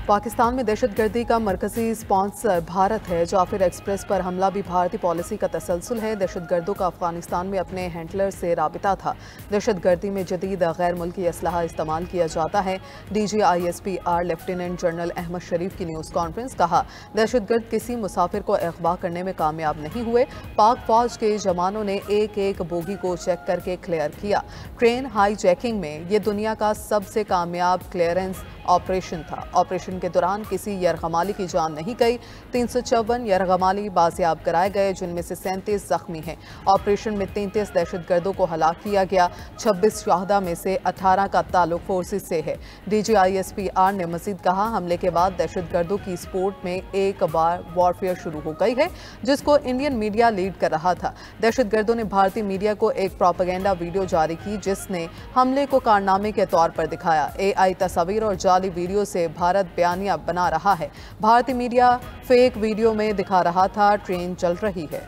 पाकिस्तान में दहशतगर्दी का मरकजी स्पॉन्सर भारत है। जाफिर एक्सप्रेस पर हमला भी भारतीय पॉलिसी का तसलसल है। दहशतगर्दों का अफगानिस्तान में अपने हैंडलर से राबिता था। दहशतगर्दी में जदीद गैर मुल्की असलहा इस्तेमाल किया जाता है। DGISPR लेफ्टिनेंट जनरल अहमद शरीफ की न्यूज़ कॉन्फ्रेंस। कहा, दहशतगर्द किसी मुसाफिर को अगवा करने में कामयाब नहीं हुए। पाक फौज के जवानों ने एक एक बोगी को चेक करके क्लियर किया। ट्रेन हाईजैकिंग में ये दुनिया का सबसे कामयाब क्लियरेंस ऑपरेशन था। ऑपरेशन के दौरान किसी यरगमाली की जान नहीं गई। 354 यरगमाली बाजियाब कराए गए, जिनमें से 37 जख्मी हैं। ऑपरेशन में 33 दहशतगर्दों को हलाक किया गया। 26 शहादा में से 18 का ताल्लुक फोर्सेज से है। DGISPR ने मजीद कहा, हमले के बाद दहशतगर्दों की स्पोर्ट में एक बार वॉरफेयर शुरू हो गई है, जिसको इंडियन मीडिया लीड कर रहा था। दहशतगर्दों ने भारतीय मीडिया को एक प्रोपेगेंडा वीडियो जारी की, जिसने हमले को कारनामे के तौर पर दिखाया। AI तस्वीर और जाली वीडियो से भारत बयानिया बना रहा है। भारतीय मीडिया फेक वीडियो में दिखा रहा था ट्रेन चल रही है।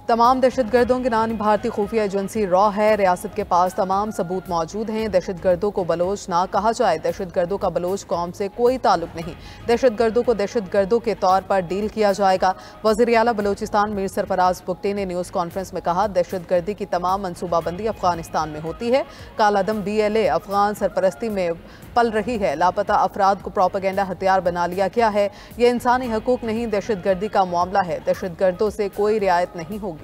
तमाम दहशतगर्दों के नाम भारतीय खुफिया एजेंसी रॉ है। रियासत के पास तमाम सबूत मौजूद हैं। दहशतगर्दों को बलोच ना कहा जाए। दहशतगर्दों का बलोच कौम से कोई ताल्लुक नहीं। दहशतगर्दों को दहशतगर्दों के तौर पर डील किया जाएगा। वज़ीर आला बलोचिस्तान मीर सरफराज बुगटी ने न्यूज़ कॉन्फ्रेंस में कहा, दहशतगर्दी की तमाम मनसूबाबंदी अफगानिस्तान में होती है। कालादम BLA अफगान सरपरस्ती में पल रही है। लापता अफराद को प्रोपेगेंडा हथियार बना लिया गया है। ये इंसानी हकूक नहीं, दहशतगर्दी का मामला है। दहशतगर्दों से कोई रियायत नहीं होगी।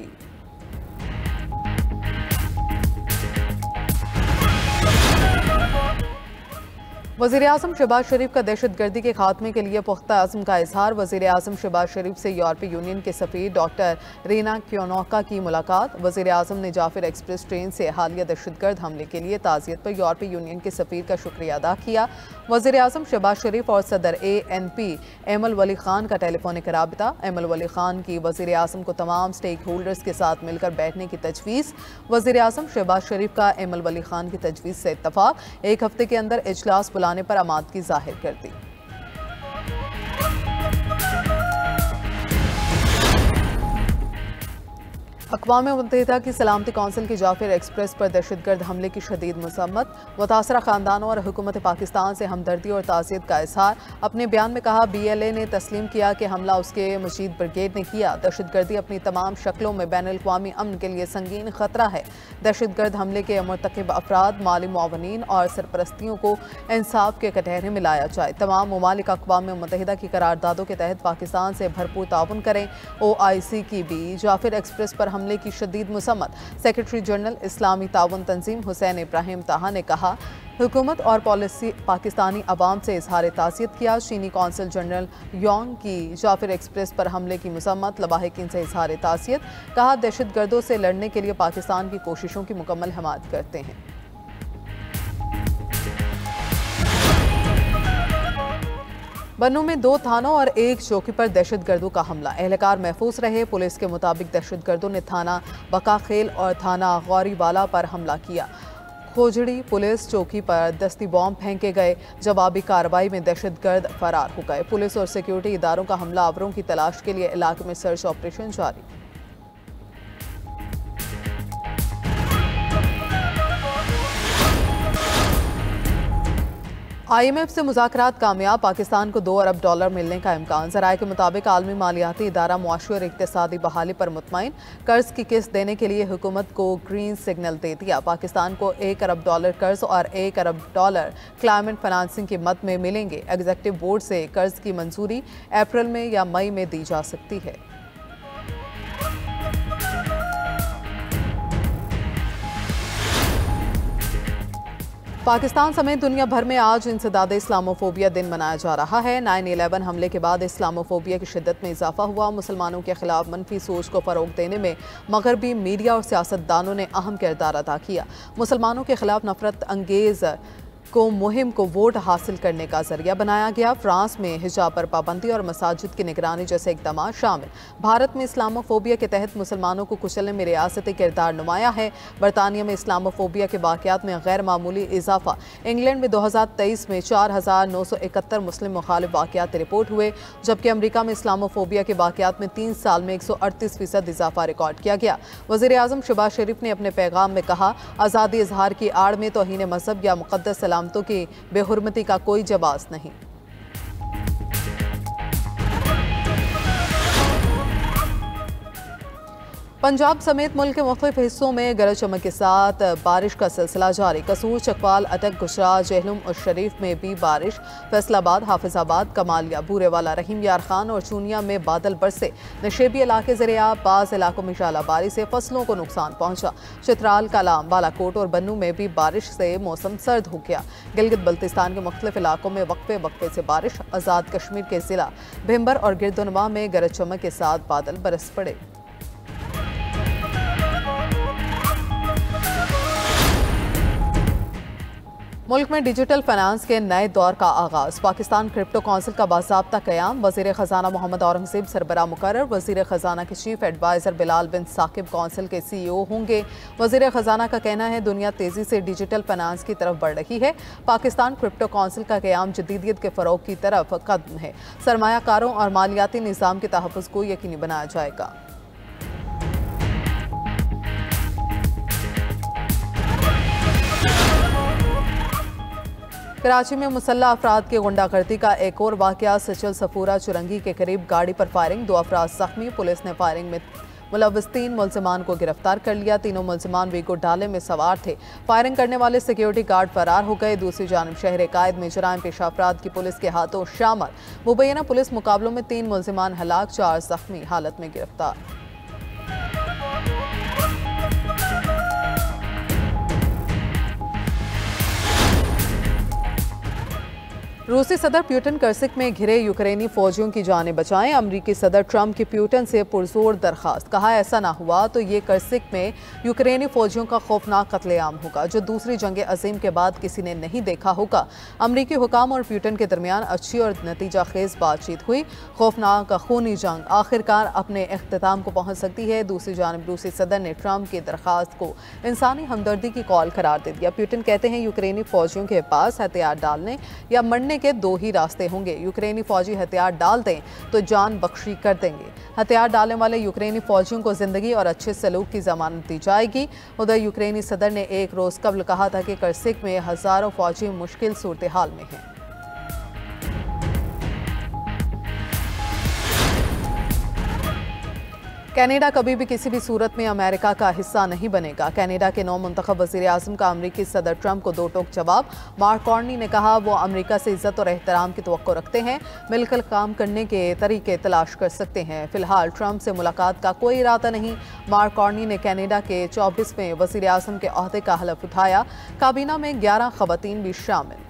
वज़ीर आज़म शहबाज शरीफ का दहशतगर्दी के खात्मे के लिए पुख्ता अज़्म का इजहार। वज़ीर आज़म शहबाज शरीफ से यूरोपीय यूनियन के सफ़ीर डॉक्टर रीना क्योनोका की मुलाकात। वज़ीर आज़म ने जाफिर एक्सप्रेस ट्रेन से हालिया दहशतगर्द हमले के लिए ताज़ियत पर यूरोपीय यूनियन के सफ़ीर का शुक्रिया अदा किया। वज़ीर आज़म शहबाज शरीफ और सदर ANP एमल वली खान का टेलीफोनिक राबिता। एमल वली खान की वज़ीर आज़म को तमाम स्टेक होल्डर्स के साथ मिलकर बैठने की तजवीज़। वज़ीर आज़म शहबाज शरीफ का एमल वली खान की तजवीज़ से इत्तफाक। एक हफ्ते के अंदर इजलास बुलाने पर आमादगी जाहिर कर दी। अक़वाम मुत्तहिदा की सलामती कौंसिल की जाफिर एक्सप्रेस पर दहशतगर्द हमले की शदीद मज़म्मत। मुतासरा ख़ानदानों और हुकूमत पाकिस्तान से हमदर्दी और ताज़ियत का इज़हार। अपने बयान में कहा, BLA ने तस्लीम किया कि हमला उसके मजीद ब्रिगेड ने किया। दहशतगर्दी अपनी तमाम शक्लों में बैनुल-अक़वामी अमन के लिए संगीन ख़तरा है। दहशतगर्द हमले के मुर्तकिब अफराद, माली मुआवनीन और सरपरस्तियों को इंसाफ के कटहरे में लाया जाए। तमाम ममालिक अक़वाम मुत्तहिदा की करारदादों के तहत पाकिस्तान से भरपूर ताउन करें। OIC की भी जाफिर एक्सप्रेस पर हमले की शदीद मुसम्मत। सेक्रेटरी जनरल इस्लामी ताउन तंजीम हुसैन इब्राहिम ताहा ने कहा, हुकूमत और पॉलिसी पाकिस्तानी अवाम से इजहार ताज़ियत किया। चीनी कौंसल जनरल योंग की जाफिर एक्सप्रेस पर हमले की मुसम्मत। लवाहिकीन से इजहार ताज़ियत। कहा, दहशतगर्दों से लड़ने के लिए पाकिस्तान की कोशिशों की मुकम्मल हिमायत करते हैं। बन्नू में 2 थानों और 1 चौकी पर दहशतगर्दों का हमला। एहलकार महफूज रहे। पुलिस के मुताबिक दहशतगर्दों ने थाना बकाखेल और थाना गौरीवाला पर हमला किया। खोजड़ी पुलिस चौकी पर दस्ती बॉम्ब फेंके गए। जवाबी कार्रवाई में दहशतगर्द फरार हो गए। पुलिस और सिक्योरिटी इदारों का हमलावरों की तलाश के लिए इलाके में सर्च ऑपरेशन जारी। IMF से मुज़ाकरात कामयाब। पाकिस्तान को $2 अरब मिलने का इम्कान। ज़राए के मुताबिक आलमी मालियाती इदारा मुआशी और इक़्तिसादी बहाली पर मुतमईन। कर्ज की किस्त देने के लिए हुकूमत को ग्रीन सिग्नल दे दिया। पाकिस्तान को $1 अरब कर्ज और $1 अरब क्लाइमेट फाइनेंसिंग की मद में मिलेंगे। एग्जीक्यूटिव बोर्ड से कर्ज की मंजूरी अप्रैल में या मई में दी जा सकती है। पाकिस्तान समेत दुनिया भर में आज इंसदाद इस्लामोफोबिया दिन मनाया जा रहा है। 9/11 हमले के बाद इस्लामोफोबिया की शिद्दत में इजाफा हुआ। मुसलमानों के खिलाफ मनफी सोच को फ़रोग देने में मगरबी मीडिया और सियासतदानों ने अहम किरदार अदा किया। मुसलमानों के खिलाफ नफरत अंगेज़ को मुहिम को वोट हासिल करने का जरिया बनाया गया। फ्रांस में हिजाब पर पाबंदी और मसाजिद की निगरानी जैसे इकदाम शामिल। भारत में इस्लामोफोबिया के तहत मुसलमानों को कुचलने में रियासती किरदार नुमाया है। बरतानिया में इस्लामोफोबिया के वाक़यात में गैर मामूली इजाफा। इंग्लैंड में 2023 में 4,971 मुस्लिम मुखालिफ वाक़यात रिपोर्ट हुए, जबकि अमरीका में इस्लामोफोबिया के वाक़यात में 3 साल में 138% इजाफा रिकॉर्ड किया गया। वज़ीर आज़म शहबाज शरीफ ने अपने पैगाम में कहा, आज़ादी इजहार की आड़ में तौहीन मज़हब या मुक़द्दस सलामतों की बेहुरमती का कोई जवाब नहीं। पंजाब समेत मुल्क के मुख्तलिफ हिस्सों में गरज चमक के साथ बारिश का सिलसिला जारी। कसूर, चकवाल, अटक, गुजरात, जेहलम और शरीफ में भी बारिश। फैसलाबाद, हाफिजाबाद, कमालिया, बूरेवाला, रहीम यार खान और चूनिया में बादल बरसे। नशेबी इलाके ज़रिया बाज़ इलाकों में शालाबारी से फसलों को नुकसान पहुंचा। चित्राल, कलाम, बालाकोट और बन्नू में भी बारिश से मौसम सर्द हो गया। गिलगित बल्तिस्तान के मुख्तलिफ इलाकों में वक्फे वक्फे से बारिश। आज़ाद कश्मीर के जिला भिम्बर और गिरदुनवा में गरज चमक के साथ बादल बरस पड़े। मुल्क में डिजिटल फाइनेंस के नए दौर का आगाज। पाकिस्तान क्रिप्टो काउंसिल का बाज़ाब्ता क़याम। वज़ीर ख़जाना मोहम्मद औरंगज़ेब सरबराह मुकर्रर। वज़ीर ख़जाना के चीफ एडवाइज़र बिलाल बिन साकिब काउंसिल के CEO होंगे। वज़ीर ख़जाना का कहना है, दुनिया तेज़ी से डिजिटल फाइनेंस की तरफ बढ़ रही है। पाकिस्तान क्रिप्टो काउंसिल का क़याम जदीदियत के फ़रोग़ की तरफ कदम है। सरमायाकारों और मालियाती निज़ाम के तहफ़्फ़ुज़ को यकीनी बनाया जाएगा। कराची में मुसल्लह अफराद की गुंडागर्दी का एक और वाक़या। सचल सफूरा चुरंगी के करीब गाड़ी पर फायरिंग, 2 अफराद जख्मी। पुलिस ने फायरिंग में मुलव्वस 3 मुलज़िमान को गिरफ्तार कर लिया। तीनों मुलज़िमान वीगो डाले में सवार थे। फायरिंग करने वाले सिक्योरिटी गार्ड फरार हो गए। दूसरी जानब शहर कायद में जराइम पेशा अफराद की पुलिस के हाथों शामल। मुबैना पुलिस मुकाबलों में 3 मुलज़िमान हलाक, 4 जख्मी हालत में गिरफ्तार। रूसी सदर प्यूटन कर्सिक में घिरे यूक्रेनी फौजियों की जानें बचाएं। अमरीकी सदर ट्रंप की प्यूटन से पुरजोर दरखास्त। कहा, ऐसा ना हुआ तो ये कर्सिक में यूक्रेनी फौजियों का खौफनाक कत्लेआम होगा जो दूसरी जंग अजीम के बाद किसी ने नहीं देखा होगा। अमरीकी हुकाम और प्यूटन के दरमियान अच्छी और नतीजा खेज बातचीत हुई। खौफनाक खूनी जंग आखिरकार अपने इख्तिताम को पहुंच सकती है। दूसरी जानब रूसी सदर ने ट्रंप की दरखास्त को इंसानी हमदर्दी की कॉल करार दे दिया। प्यूटन कहते हैं, यूक्रेनी फौजियों के पास हथियार डालने या मरने के 2 ही रास्ते होंगे। यूक्रेनी फौजी हथियार डाल दें तो जान बख्शी कर देंगे। हथियार डालने वाले यूक्रेनी फौजियों को जिंदगी और अच्छे सलूक की जमानत दी जाएगी। उधर यूक्रेनी सदर ने एक रोज कबल कहा था कि कर्सिक में हजारों फौजी मुश्किल सूरत हाल में हैं। कनाडा कभी भी किसी भी सूरत में अमेरिका का हिस्सा नहीं बनेगा। कनाडा के नौ मुंतखब वज़ीर आज़म का अमरीकी सदर ट्रंप को 2 टोक जवाब। मार्क कार्नी ने कहा, वो अमरीका से इज्जत और एहतराम की तवक्को रखते हैं, मिलकर काम करने के तरीके तलाश कर सकते हैं। फिलहाल ट्रंप से मुलाकात का कोई इरादा नहीं। मार्क कार्नी ने कनाडा के 24वें वज़ीर आज़म के ओहदे का हलफ उठाया। काबीना में 11 ख़वातीन भी शामिल।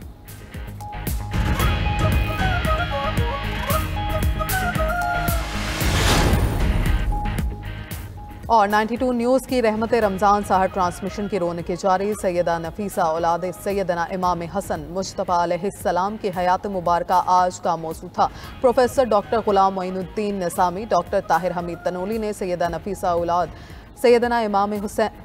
और 92 न्यूज़ की रहमत रमज़ान सहर ट्रांसमिशन की रौनक जारी। सैयदा नफीसा औलाद सैयदना इमाम हसन मुज्तबा अलैहिस्सलाम की हयात मुबारक आज का मौजू था। प्रोफेसर डॉक्टर गुलाम मोइनुद्दीन निसामी, डॉक्टर ताहिर हमीद तनोली ने सैयदा नफीसा औलाद सैयदना इमाम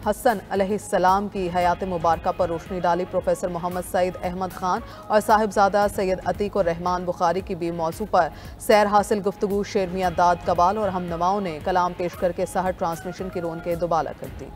हसन अलैहिस्सलाम की हयात मुबारक पर रोशनी डाली। प्रोफेसर मोहम्मद सईद अहमद खान और साहिबजादा सैयद अतीक और रहमान बुखारी की भी मौजू पर सैर हासिल गुफ्तगू। शेर मियां दाद कबाल और हमनवाओं ने कलाम पेश करके सहर ट्रांसमिशन की रौनकें दुबाला कर दी।